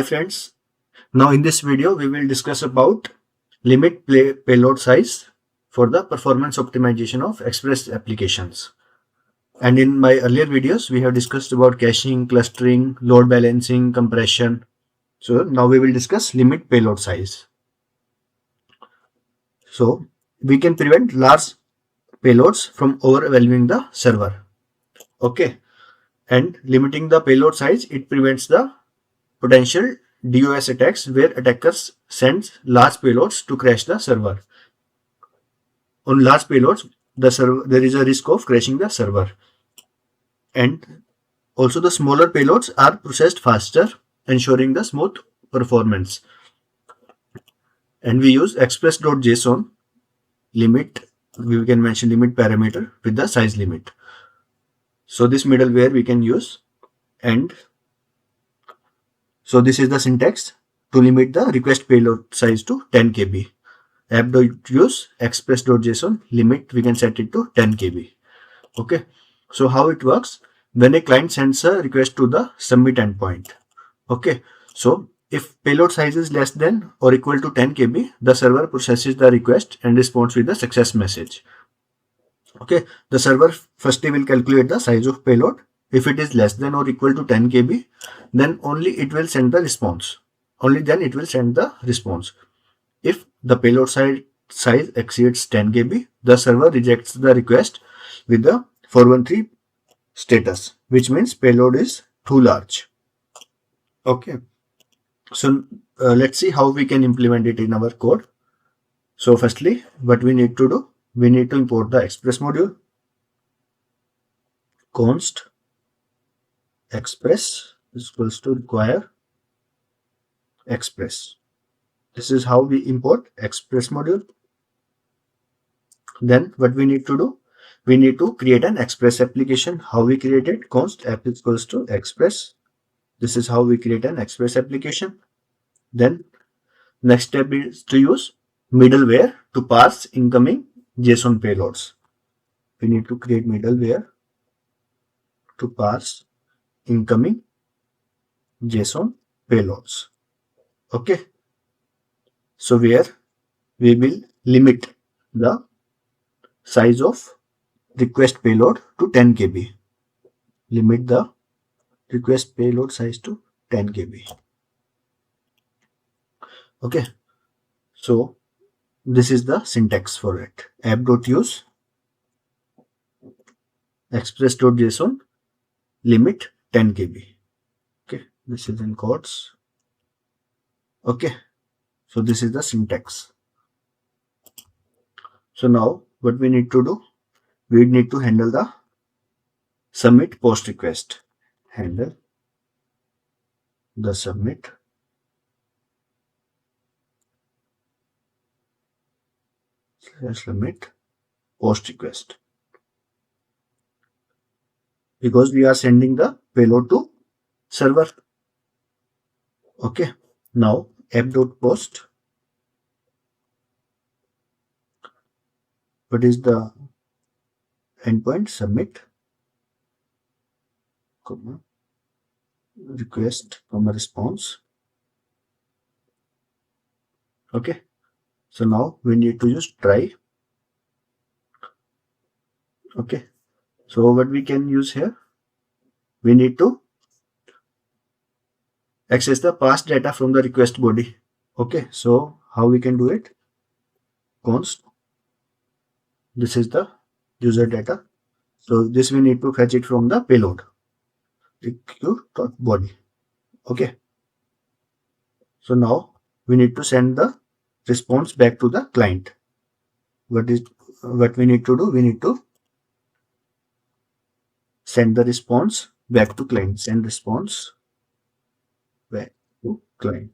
friends, now in this video we will discuss about limit payload size for the performance optimization of Express applications. And in my earlier videos we have discussed about caching, clustering, load balancing, compression. So now we will discuss limit payload size. So we can prevent large payloads from overwhelming the server. Okay, and limiting the payload size, it prevents the potential DOS attacks where attackers send large payloads to crash the server. On large payloads, there is a risk of crashing the server. And also the smaller payloads are processed faster, ensuring the smooth performance. And we use express.json limit. We can mention limit parameter with the size limit. So this middleware we can use, and so this is the syntax to limit the request payload size to 10 KB. App.use express.json limit, we can set it to 10 KB. Okay, so how it works: when a client sends a request to the submit endpoint, okay, so if payload size is less than or equal to 10 KB, the server processes the request and responds with the success message. Okay, the server firstly will calculate the size of payload. If it is less than or equal to 10 KB, then only it will send the response. Only then it will send the response. If the payload size exceeds 10 KB, the server rejects the request with the 413 status, which means payload is too large. Okay, so let's see how we can implement it in our code. So firstly, what we need to do, we need to import the Express module. Const express is equals to require express. This is how we import Express module. Then what we need to do, we need to create an Express application. How we create it? Const app is equals to express. This is how we create an Express application. Then next step is to use middleware to parse incoming JSON payloads. We need to create middleware to parse incoming JSON payloads. Okay, so where we will limit the size of request payload to 10 KB. Limit the request payload size to 10 KB. Okay, so this is the syntax for it. App.use express.json limit 10 KB. Okay, this is in quotes. Okay, so this is the syntax. So now what we need to do, we need to handle the submit post request. Handle the submit submit post request, because we are sending the payload to server. Okay, now app.post, what is the endpoint? Submit comma request comma response. Okay, so now we need to use try. Okay, so what we can use here, we need to access the past data from the request body. Okay, so how we can do it? Const, this is the user data, so this we need to fetch it from the payload body. Okay, so now we need to send the response back to the client. What we need to do, we need to send the response back to client. Send response back to client.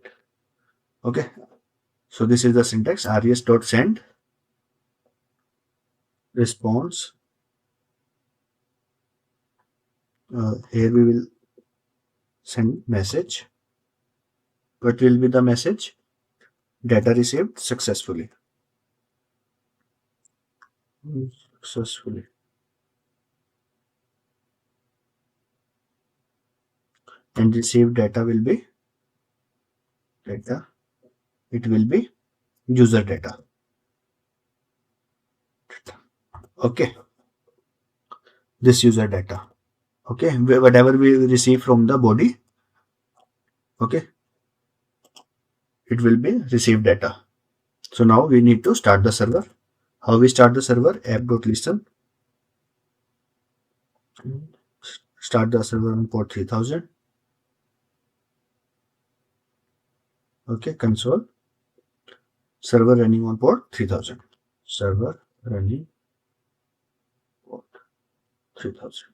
Okay, so this is the syntax: res.send response. Here we will send message. What will be the message? Data received successfully. Successfully. And received data will be data, it will be user data. Okay, this user data. Okay, whatever we receive from the body, okay, it will be received data. So now we need to start the server. How we start the server? App.listen. Start the server on port 3000. Okay, console. Server running on port 3000. Server running port 3000.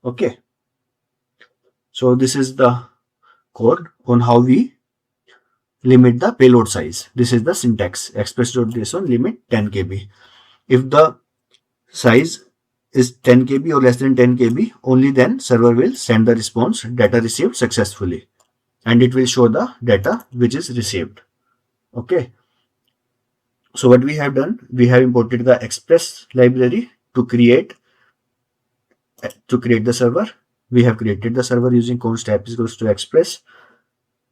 Okay. So this is the code on how we limit the payload size. This is the syntax. Express.json limit 10 KB. If the size is 10 KB or less than 10 KB, only then server will send the response data received successfully, and it will show the data which is received. Okay. So what we have done, we have imported the Express library to create the server. We have created the server using const app is equals to express.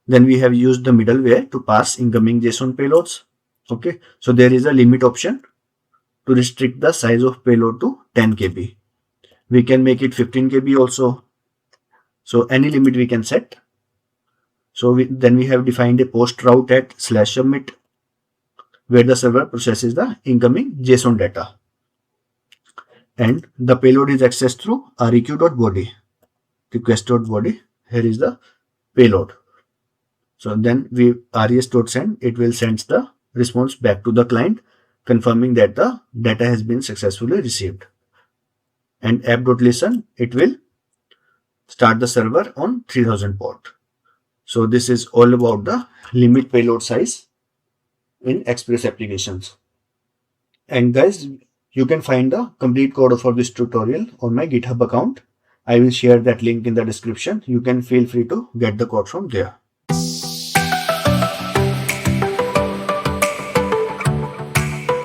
Then we have used the middleware to pass incoming JSON payloads. Okay, so there is a limit option to restrict the size of payload to 10 KB. We can make it 15 KB also. So any limit we can set. So then we have defined a post route at /submit where the server processes the incoming JSON data. And the payload is accessed through req.body, request.body. Here is the payload. So then we res.send, it will send the response back to the client confirming that the data has been successfully received. And app.listen, it will start the server on 3000 port. So this is all about the limit payload size in Express applications. And guys, you can find the complete code for this tutorial on my GitHub account. I will share that link in the description. You can feel free to get the code from there.